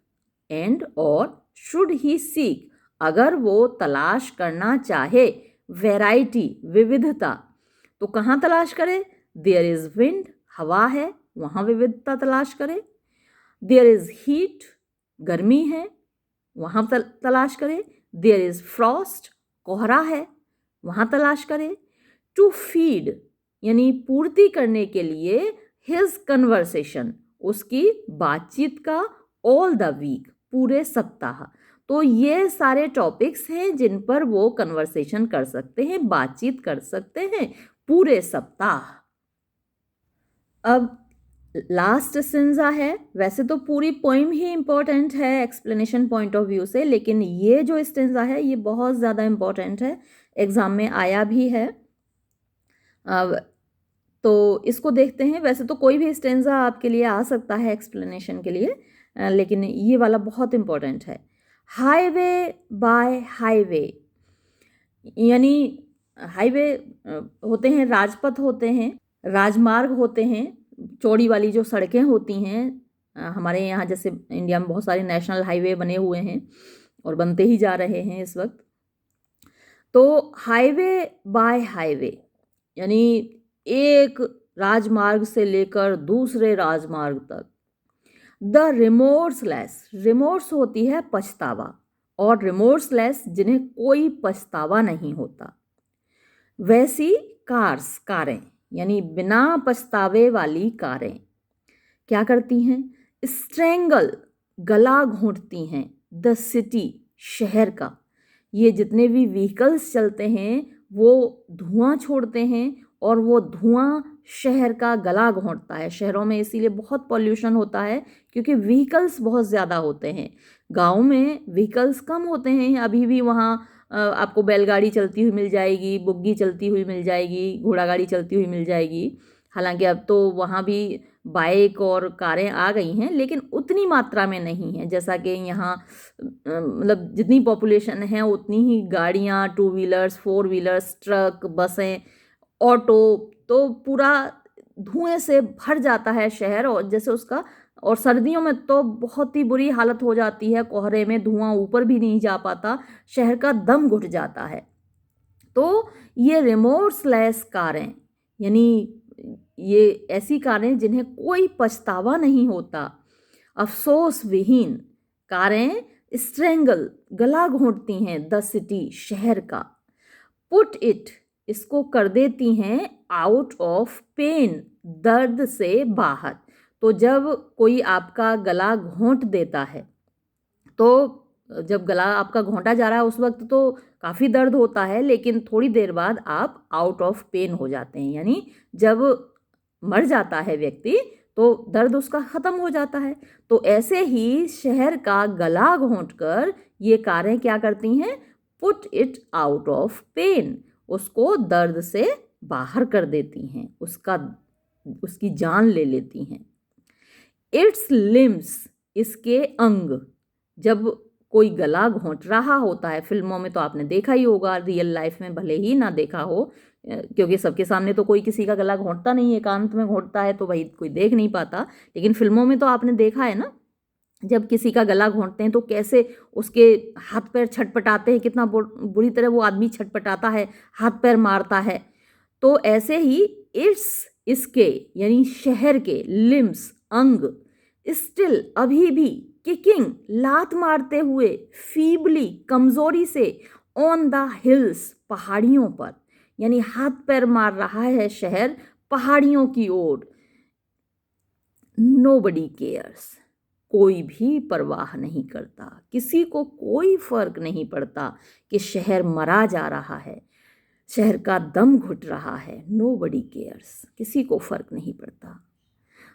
[SPEAKER 1] and और शुड ही सीक, अगर वो तलाश करना चाहे, वैरायटी, विविधता, तो कहाँ तलाश करें? देयर इज़ विंड, हवा है, वहाँ विविधता तलाश करें। देयर इज़ हीट, गर्मी है, वहाँ तलाश करें। देयर इज़ फ्रॉस्ट, कोहरा है, वहाँ तलाश करें। टू फीड यानी पूर्ति करने के लिए, हिज कन्वर्सेशन, उसकी बातचीत का, ऑल द वीक, पूरे सप्ताह। तो ये सारे टॉपिक्स हैं जिन पर वो कन्वर्सेशन कर सकते हैं, बातचीत कर सकते हैं पूरे सप्ताह। अब लास्ट स्टेंजा है। वैसे तो पूरी पोइम ही इम्पोर्टेंट है एक्सप्लेनेशन पॉइंट ऑफ व्यू से, लेकिन ये जो स्टेंजा है ये बहुत ज़्यादा इम्पोर्टेंट है, एग्ज़ाम में आया भी है। तो इसको देखते हैं। वैसे तो कोई भी स्टेंजा आपके लिए आ सकता है एक्सप्लेनेशन के लिए, लेकिन ये वाला बहुत इम्पोर्टेंट है। हाईवे बाय हाईवे, यानी हाईवे होते हैं, राजपथ होते हैं, राजमार्ग होते हैं, चौड़ी वाली जो सड़कें होती हैं। हमारे यहाँ जैसे इंडिया में बहुत सारे नेशनल हाईवे बने हुए हैं और बनते ही जा रहे हैं इस वक्त। तो हाईवे बाय हाईवे यानी एक राजमार्ग से लेकर दूसरे राजमार्ग तक। द रिमोर्सलेस, रिमोर्स होती है पछतावा, और रिमोर्सलेस जिन्हें कोई पछतावा नहीं होता। वैसी कार्स, कारें, यानी बिना पछतावे वाली कारें क्या करती हैं? स्ट्रेंगल, गला घोंटती हैं, द सिटी, शहर का। ये जितने भी व्हीकल्स चलते हैं वो धुआं छोड़ते हैं और वो धुआं शहर का गला घोंटता है। शहरों में इसीलिए बहुत पॉल्यूशन होता है क्योंकि व्हीकल्स बहुत ज़्यादा होते हैं। गाँव में व्हीकल्स कम होते हैं, अभी भी वहाँ आपको बैलगाड़ी चलती हुई मिल जाएगी, बुग्गी चलती हुई मिल जाएगी, घोड़ा गाड़ी चलती हुई मिल जाएगी। हालांकि अब तो वहाँ भी बाइक और कारें आ गई हैं, लेकिन उतनी मात्रा में नहीं है जैसा कि यहाँ मतलब जितनी पॉपुलेशन है उतनी ही गाड़ियाँ, two wheelers, four wheelers, truck, बसें, ऑटो, तो पूरा धुएं से भर जाता है शहर। और जैसे उसका, और सर्दियों में तो बहुत ही बुरी हालत हो जाती है, कोहरे में धुआं ऊपर भी नहीं जा पाता, शहर का दम घुट जाता है। तो ये रिमोर्सलेस कारें, यानी ये ऐसी कारें जिन्हें कोई पछतावा नहीं होता, अफसोस विहीन कारें, स्ट्रेंगल, गला घोंटती हैं, द सिटी, शहर का। पुट इट, इसको कर देती हैं आउट ऑफ पेन, दर्द से बाहर। तो जब कोई आपका गला घोंट देता है, तो जब गला आपका घोंटा जा रहा है उस वक्त तो काफ़ी दर्द होता है, लेकिन थोड़ी देर बाद आप आउट ऑफ पेन हो जाते हैं, यानी जब मर जाता है व्यक्ति तो दर्द उसका ख़त्म हो जाता है। तो ऐसे ही शहर का गला घोंटकर ये कारें क्या करती हैं? Put it out of pain, उसको दर्द से बाहर कर देती हैं, उसकी जान ले लेती हैं। इट्स लिम्स, इसके अंग। जब कोई गला घोंट रहा होता है, फिल्मों में तो आपने देखा ही होगा, रियल लाइफ में भले ही ना देखा हो, क्योंकि सबके सामने तो कोई किसी का गला घोंटता नहीं है, एकांत में घोंटता है तो भाई कोई देख नहीं पाता, लेकिन फिल्मों में तो आपने देखा है ना, जब किसी का गला घोंटते हैं तो कैसे उसके हाथ पैर छटपटाते हैं, कितना बुरी तरह वो आदमी छटपटाता है, हाथ पैर मारता है। तो ऐसे ही इट्स, इसके, यानी शहर के, लिम्स, अंग, स्टिल, अभी भी, किकिंग, लात मारते हुए, फीबली, कमजोरी से, ऑन द हिल्स, पहाड़ियों पर, यानी हाथ पैर मार रहा है शहर पहाड़ियों की ओर। नोबडी केयर्स, कोई भी परवाह नहीं करता, किसी को कोई फर्क नहीं पड़ता कि शहर मरा जा रहा है, शहर का दम घुट रहा है। नोबडी केयर्स, किसी को फर्क नहीं पड़ता।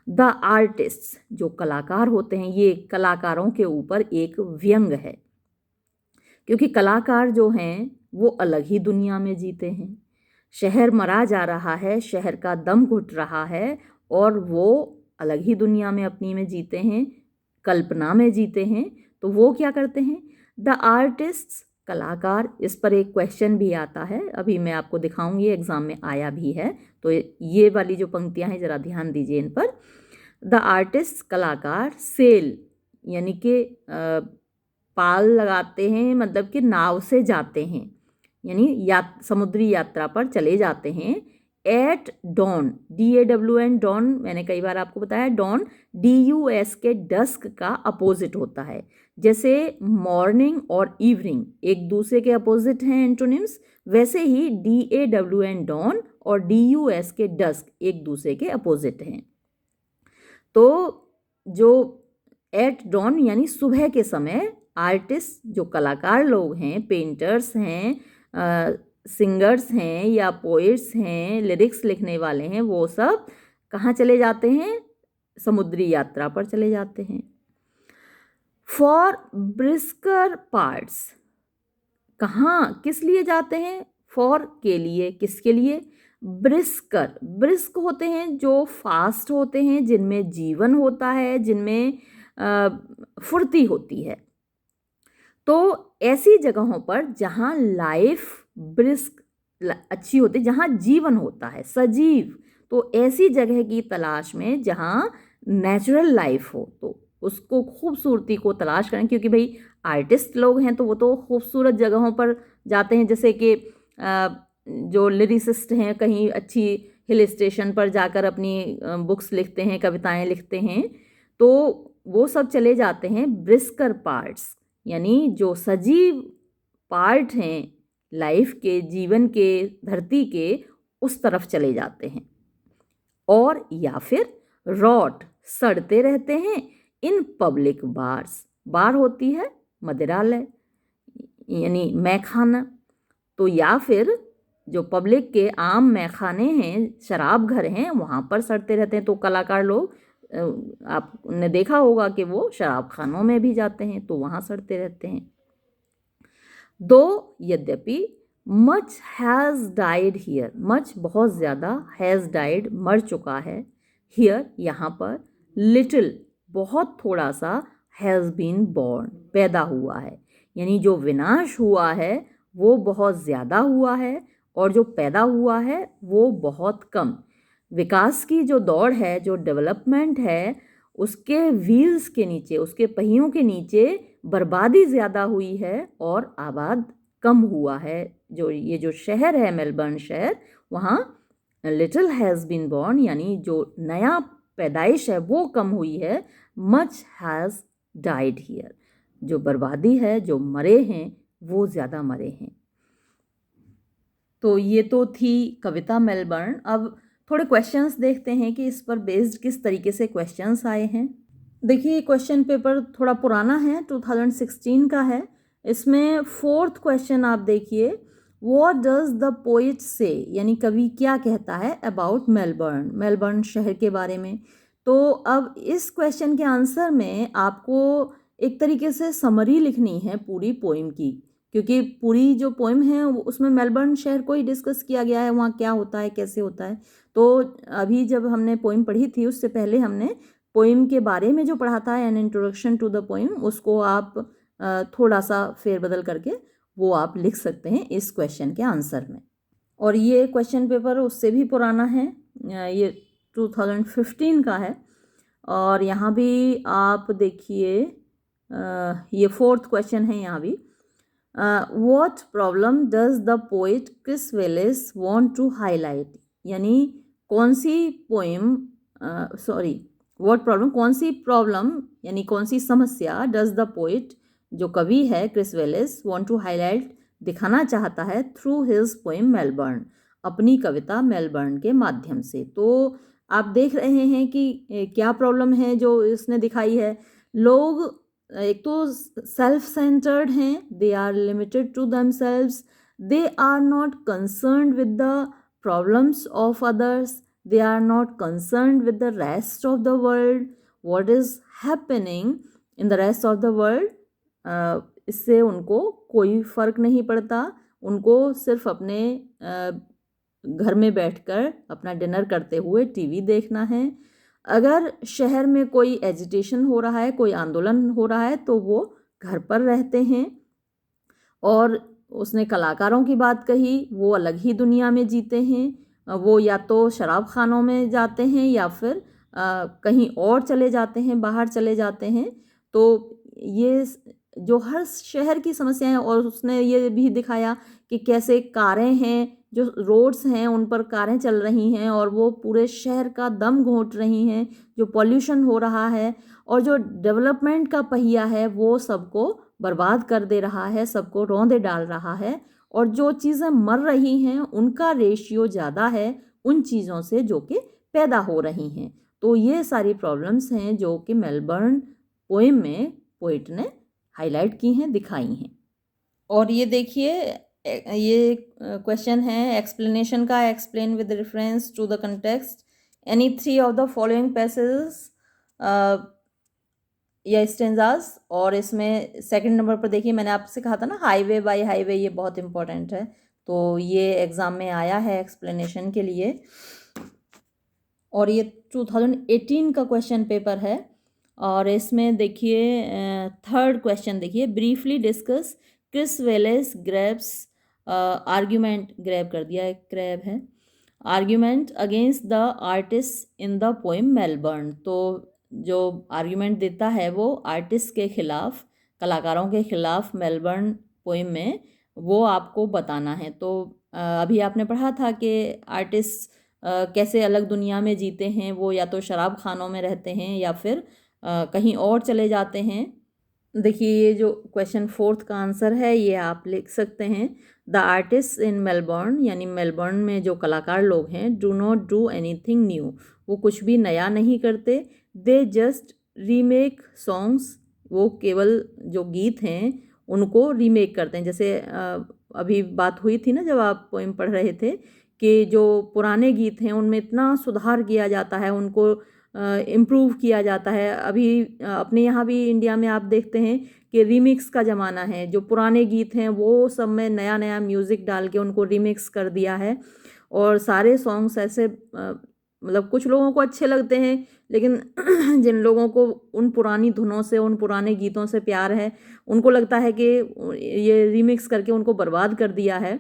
[SPEAKER 1] द आर्टिस्ट, जो कलाकार होते हैं, ये कलाकारों के ऊपर एक व्यंग है, क्योंकि कलाकार जो हैं वो अलग ही दुनिया में जीते हैं। शहर मरा जा रहा है, शहर का दम घुट रहा है, और वो अलग ही दुनिया में अपनी में जीते हैं, कल्पना में जीते हैं। तो वो क्या करते हैं? द आर्टिस्ट, कलाकार। इस पर एक क्वेश्चन भी आता है, अभी मैं आपको दिखाऊंगी, एग्जाम में आया भी है। तो ये वाली जो पंक्तियां हैं जरा ध्यान दीजिए इन पर। द आर्टिस्ट, कलाकार, सेल, यानी कि पाल लगाते हैं, मतलब कि नाव से जाते हैं, यानी समुद्री यात्रा पर चले जाते हैं। एट डॉन, DAWN डॉन, मैंने कई बार आपको बताया डॉन DUS के डस्क का अपोजिट होता है। जैसे मॉर्निंग और इवनिंग एक दूसरे के अपोजिट हैं एंटोनिम्स, वैसे ही DAWN डॉन और DUS के डस्क एक दूसरे के अपोजिट हैं। तो जो एट डॉन यानी सुबह के समय आर्टिस्ट, जो कलाकार लोग हैं, पेंटर्स हैं, सिंगर्स हैं या पोइट्स हैं, लिरिक्स लिखने वाले हैं, वो सब कहाँ चले जाते हैं? समुद्री यात्रा पर चले जाते हैं। फॉर ब्रिस्कर पार्ट्स, कहाँ किस लिए जाते हैं? फॉर के लिए, किसके लिए? ब्रिस्कर, ब्रिस्क होते हैं जो फास्ट होते हैं, जिनमें जीवन होता है, जिनमें फुर्ती होती है। तो ऐसी जगहों पर जहाँ लाइफ ब्रिस्क अच्छी होती है, जहाँ जीवन होता है, सजीव, तो ऐसी जगह की तलाश में जहाँ नेचुरल लाइफ हो, तो उसको खूबसूरती को तलाश करें। क्योंकि भाई आर्टिस्ट लोग हैं तो वो तो खूबसूरत जगहों पर जाते हैं, जैसे कि जो लिरिसिस्ट हैं कहीं अच्छी हिल स्टेशन पर जाकर अपनी बुक्स लिखते हैं, कविताएं लिखते हैं, तो वो सब चले जाते हैं ब्रिस्कर पार्ट्स, यानी जो सजीव पार्ट हैं लाइफ के, जीवन के, धरती के, उस तरफ चले जाते हैं। और या फिर रॉट, सड़ते रहते हैं इन पब्लिक बार्स, बार होती है मदिरालय यानी मैखाना, तो या फिर जो पब्लिक के आम मैखाने हैं, शराब घर हैं, वहाँ पर सड़ते रहते हैं। तो कलाकार लोग, आपने देखा होगा कि वो शराब खानों में भी जाते हैं, तो वहाँ सड़ते रहते हैं। दो यद्यपि much has died here, much बहुत ज़्यादा, हैज़ डाइड मर चुका है, हियर यहाँ पर, लिटिल बहुत थोड़ा सा, हैज़ बीन बॉर्न पैदा हुआ है, यानी जो विनाश हुआ है वो बहुत ज़्यादा हुआ है और जो पैदा हुआ है वो बहुत कम। विकास की जो दौड़ है, जो डेवलपमेंट है, उसके व्हील्स के नीचे, उसके पहियों के नीचे बर्बादी ज़्यादा हुई है और आबाद कम हुआ है। जो ये जो शहर है मेलबर्न शहर, वहाँ लिटिल हैज़ बीन बॉर्न यानी जो नया पैदाइश है वो कम हुई है, मच हैज़ डाइड हियर, जो बर्बादी है, जो मरे हैं वो ज़्यादा मरे हैं। तो ये तो थी कविता मेलबर्न। अब थोड़े क्वेश्चंस देखते हैं कि इस पर बेस्ड किस तरीके से क्वेश्चंस आए हैं। देखिए क्वेश्चन पेपर थोड़ा पुराना है, 2016 का है। इसमें 4th क्वेश्चन आप देखिए, व्हाट डज द पोइट से, यानी कवि क्या कहता है अबाउट मेलबर्न, मेलबर्न शहर के बारे में। तो अब इस क्वेश्चन के आंसर में आपको एक तरीके से समरी लिखनी है पूरी पोइम की, क्योंकि पूरी जो पोइम है उसमें मेलबर्न शहर को ही डिस्कस किया गया है, वहाँ क्या होता है, कैसे होता है। तो अभी जब हमने पोइम पढ़ी थी उससे पहले हमने पोइम के बारे में जो पढ़ा था, an introduction to the poem, उसको आप थोड़ा सा फेरबदल करके वो आप लिख सकते हैं इस क्वेश्चन के आंसर में। और ये क्वेश्चन पेपर उससे भी पुराना है, ये 2015 का है। और यहाँ भी आप देखिए ये 4th क्वेश्चन है यहाँ भी, what problem does the poet Chris Wallace want to highlight, यानी कौन सी पोइम, व्हाट प्रॉब्लम, कौन सी प्रॉब्लम यानी कौन सी समस्या, डज द पोइट जो कवि है Chris Wallace want to highlight दिखाना चाहता है, थ्रू हिज पोइम मेलबर्न, अपनी कविता मेलबर्न के माध्यम से। तो आप देख रहे हैं कि क्या प्रॉब्लम है जो इसने दिखाई है। लोग एक तो सेल्फ सेंटर्ड हैं, they are limited to themselves, they are not concerned with the problems of others, they are not concerned with the rest of the world, what is happening in the rest of the world, इससे उनको कोई फ़र्क नहीं पड़ता, उनको सिर्फ अपने घर में बैठकर अपना डिनर करते हुए टीवी देखना है। अगर शहर में कोई एजिटेशन हो रहा है, कोई आंदोलन हो रहा है, तो वो घर पर रहते हैं। और उसने कलाकारों की बात कही, वो अलग ही दुनिया में जीते हैं, वो या तो शराब खानों में जाते हैं या फिर कहीं और चले जाते हैं, बाहर चले जाते हैं। तो ये जो हर शहर की समस्या है, और उसने ये भी दिखाया कि कैसे कारें हैं, जो रोड्स हैं उन पर कारें चल रही हैं और वो पूरे शहर का दम घोंट रही हैं, जो पॉल्यूशन हो रहा है और जो डेवलपमेंट का पहिया है वो सबको बर्बाद कर दे रहा है, सबको रौंदे डाल रहा है। और जो चीज़ें मर रही हैं उनका रेशियो ज़्यादा है उन चीज़ों से जो कि पैदा हो रही हैं। तो ये सारी प्रॉब्लम्स हैं जो कि मेलबर्न पोएम में पोइट ने हाईलाइट की हैं, दिखाई हैं। और ये देखिए ये क्वेश्चन है एक्सप्लेनेशन का, explain with reference to the context any three of the following passages या स्टेंजाज। और इसमें सेकंड नंबर पर देखिए, मैंने आपसे कहा था ना हाईवे बाय हाईवे, ये बहुत इंपॉर्टेंट है, तो ये एग्ज़ाम में आया है एक्सप्लेनेशन के लिए। और ये 2018 का क्वेश्चन पेपर है। और इसमें देखिए थर्ड क्वेश्चन देखिए, briefly discuss Chris Wallace Crabbe's argument, grab कर दिया है, क्रैब है, argument against the artist in the poem Melbourne. तो जो आर्ग्यूमेंट देता है वो आर्टिस्ट के खिलाफ, कलाकारों के खिलाफ मेलबर्न पोएम में, वो आपको बताना है। तो अभी आपने पढ़ा था कि आर्टिस्ट कैसे अलग दुनिया में जीते हैं, वो या तो शराब खानों में रहते हैं या फिर कहीं और चले जाते हैं। देखिए ये जो क्वेश्चन फोर्थ का आंसर है ये आप लिख सकते हैं, द आर्टिस्ट इन मेलबर्न, यानी मेलबर्न में जो कलाकार लोग हैं, do not do anything new, वो कुछ भी नया नहीं करते, दे जस्ट रीमेक सॉन्ग्स, वो केवल जो गीत हैं उनको रीमेक करते हैं। जैसे अभी बात हुई थी ना जब आप पोएम पढ़ रहे थे कि जो पुराने गीत हैं उनमें इतना सुधार किया जाता है, उनको इम्प्रूव किया जाता है। अभी अपने यहाँ भी इंडिया में आप देखते हैं कि रीमिक्स का ज़माना है, जो पुराने गीत हैं वो सब में नया नया म्यूज़िक डाल के उनको रीमिक्स कर दिया है। और सारे सॉन्ग्स ऐसे मतलब कुछ लोगों को अच्छे लगते हैं, लेकिन जिन लोगों को उन पुरानी धुनों से, उन पुराने गीतों से प्यार है, उनको लगता है कि ये रीमिक्स करके उनको बर्बाद कर दिया है।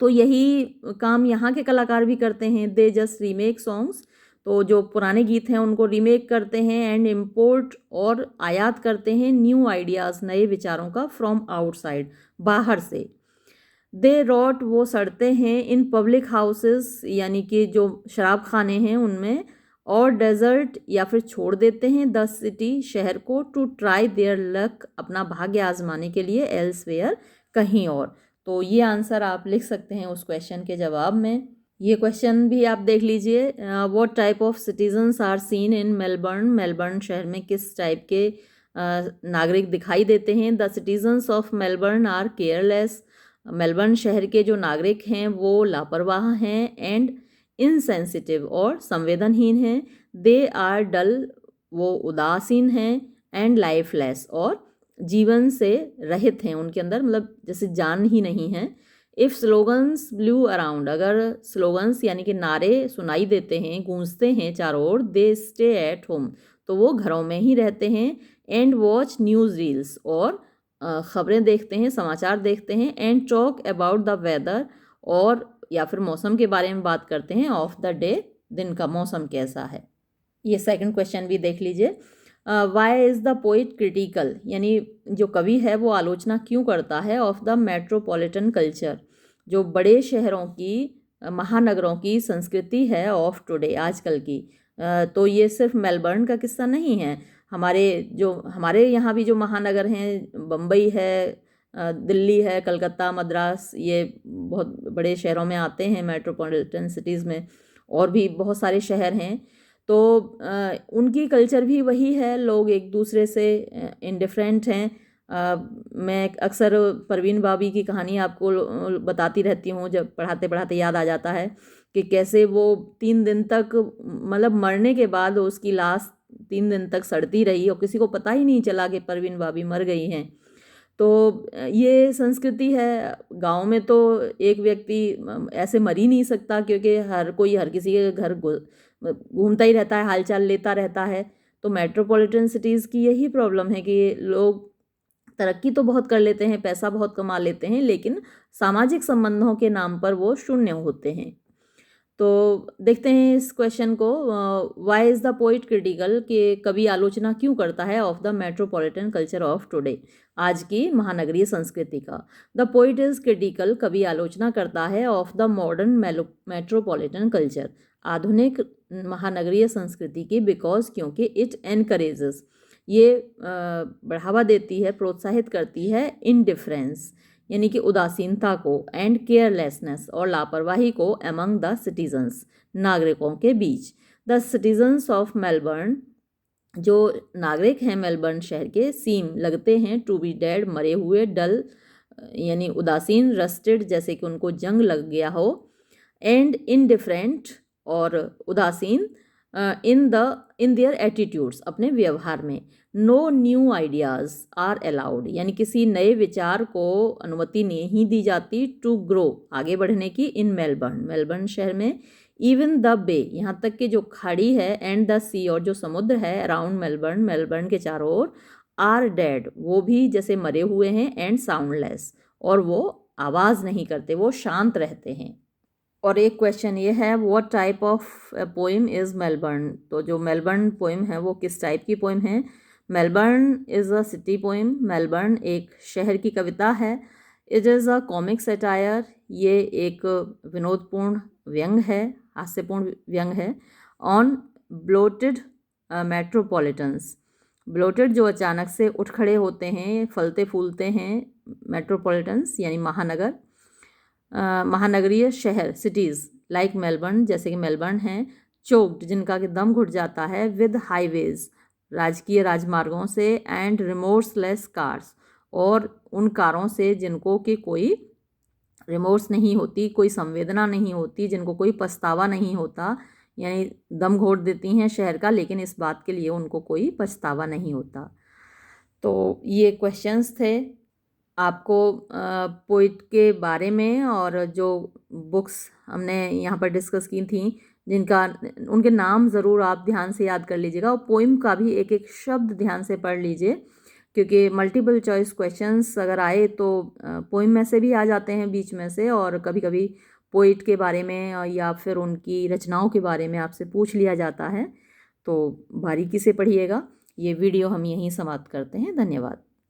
[SPEAKER 1] तो यही काम यहाँ के कलाकार भी करते हैं, दे जस्ट रीमेक सॉन्ग्स। तो जो पुराने गीत हैं उनको रीमेक करते हैं एंड इम्पोर्ट और आयात करते हैं न्यू आइडियाज़, नए विचारों का, फ्रॉम आउटसाइड, बाहर से। दे रॉट, वो सड़ते हैं, इन पब्लिक हाउसेस, यानी कि जो शराब खाने हैं उनमें, और डेजर्ट, या फिर छोड़ देते हैं, द सिटी, शहर को, टू ट्राई देयर लक, अपना भाग्य आजमाने के लिए, एल्सवेयर, कहीं और। तो ये आंसर आप लिख सकते हैं उस क्वेश्चन के जवाब में। ये क्वेश्चन भी आप देख लीजिए, what type of citizens are seen in Melbourne, Melbourne शहर में किस टाइप के नागरिक दिखाई देते हैं। The citizens of Melbourne are careless, Melbourne शहर के जो नागरिक हैं वो लापरवाह हैं, एंड इनसेंसिटिव, और संवेदनहीन हैं। दे आर डल, वो उदासीन हैं, एंड लाइफलेस, और जीवन से रहित हैं, उनके अंदर मतलब जैसे जान ही नहीं है। इफ़ स्लोगन्स ब्लू अराउंड, अगर स्लोगन्स यानी कि नारे सुनाई देते हैं, गूंजते हैं चारों ओर, दे स्टे एट होम, तो वो घरों में ही रहते हैं। एंड वॉच न्यूज़ रील्स, और ख़बरें देखते हैं, समाचार देखते हैं। And talk about the weather, और या फिर मौसम के बारे में बात करते हैं, ऑफ द डे, दिन का मौसम कैसा है। ये सेकंड क्वेश्चन भी देख लीजिए, why is the poet critical, यानी जो कवि है वो आलोचना क्यों करता है, ऑफ द मेट्रोपॉलिटन कल्चर, जो बड़े शहरों की, महानगरों की संस्कृति है, ऑफ टुडे, आजकल की। तो ये सिर्फ मेलबर्न का किस्सा नहीं है, हमारे यहाँ भी जो महानगर हैं, बम्बई है, दिल्ली है, कलकत्ता, मद्रास, ये बहुत बड़े शहरों में आते हैं, मेट्रोपॉलिटन सिटीज़ में, और भी बहुत सारे शहर हैं। तो उनकी कल्चर भी वही है, लोग एक दूसरे से इंडिफरेंट हैं। मैं अक्सर परवीन बाबी की कहानी आपको बताती रहती हूँ, जब पढ़ाते पढ़ाते याद आ जाता है कि कैसे वो 3 दिन तक, मतलब मरने के बाद उसकी लाश 3 दिन तक सड़ती रही और किसी को पता ही नहीं चला कि परवीन बाबी मर गई हैं। तो ये संस्कृति है। गांव में तो एक व्यक्ति ऐसे मर ही नहीं सकता, क्योंकि हर कोई हर किसी के घर घूमता ही रहता है, हालचाल लेता रहता है। तो मेट्रोपॉलिटन सिटीज़ की यही प्रॉब्लम है कि लोग तरक्की तो बहुत कर लेते हैं, पैसा बहुत कमा लेते हैं, लेकिन सामाजिक संबंधों के नाम पर वो शून्य होते हैं। तो देखते हैं इस क्वेश्चन को। Why is the poet critical, कि कवि आलोचना क्यों करता है of the metropolitan culture of today, आज की महानगरीय संस्कृति का। द पोइट इज़ क्रिटिकल, कवि आलोचना करता है of the modern metropolitan culture, आधुनिक महानगरीय संस्कृति की, बिकॉज क्योंकि इट एनकरेजेस, ये बढ़ावा देती है, प्रोत्साहित करती है इनडिफरेंस यानी कि उदासीनता को, एंड केयरलेसनेस और लापरवाही को, एमंग द सिटीजन्स, नागरिकों के बीच। द सिटीजन्स ऑफ मेलबर्न, जो नागरिक हैं मेलबर्न शहर के, सीम लगते हैं, टू बी डेड मरे हुए, डल यानी उदासीन, रस्टेड जैसे कि उनको जंग लग गया हो, एंड इनडिफरेंट और उदासीन, इन देयर एटीट्यूड्स अपने व्यवहार में। No new ideas are allowed, यानी किसी नए विचार को अनुमति नहीं दी जाती, टू ग्रो आगे बढ़ने की, इन मेलबर्न शहर में। इवन द बे, यहाँ तक कि जो खाड़ी है, एंड द सी और जो समुद्र है, अराउंड मेलबर्न के चारों ओर, आर डेड वो भी जैसे मरे हुए हैं, एंड साउंडलेस और वो आवाज़ नहीं करते, वो शांत रहते हैं। और एक क्वेश्चन ये है, what type of poem is Melbourne, तो जो मेलबर्न पोइम है वो किस टाइप की पोइम है। Melbourne is a city poem, Melbourne एक शहर की कविता है। It is a comic satire, ये एक विनोदपूर्ण व्यंग है, हास्यपूर्ण व्यंग है। ऑन ब्लोटेड मेट्रोपॉलिटन्स, ब्लोटेड जो अचानक से उठ खड़े होते हैं, फलते फूलते हैं, मेट्रोपॉलिटन्स यानी महानगर, महानगरीय शहर, सिटीज़ लाइक मेलबर्न जैसे कि मेलबर्न हैं। चोक्ड जिनका कि दम घुट जाता है, विद हाईवेज राजकीय राजमार्गों से, एंड रिमोर्सलेस कार्स और उन कारों से जिनको कि कोई रिमोर्स नहीं होती, कोई संवेदना नहीं होती, जिनको कोई पछतावा नहीं होता, यानी दम घोट देती हैं शहर का, लेकिन इस बात के लिए उनको कोई पछतावा नहीं होता। तो ये क्वेश्चंस थे आपको पोइट के बारे में, और जो बुक्स हमने यहाँ पर डिस्कस की थी जिनका उनके नाम ज़रूर आप ध्यान से याद कर लीजिएगा, और पोइम का भी एक एक शब्द ध्यान से पढ़ लीजिए, क्योंकि मल्टीपल चॉइस क्वेश्चंस अगर आए तो पोइम में से भी आ जाते हैं बीच में से, और कभी कभी पोइट के बारे में या फिर उनकी रचनाओं के बारे में आपसे पूछ लिया जाता है। तो बारीकी से पढ़िएगा। ये वीडियो हम यहीं समाप्त करते हैं। धन्यवाद।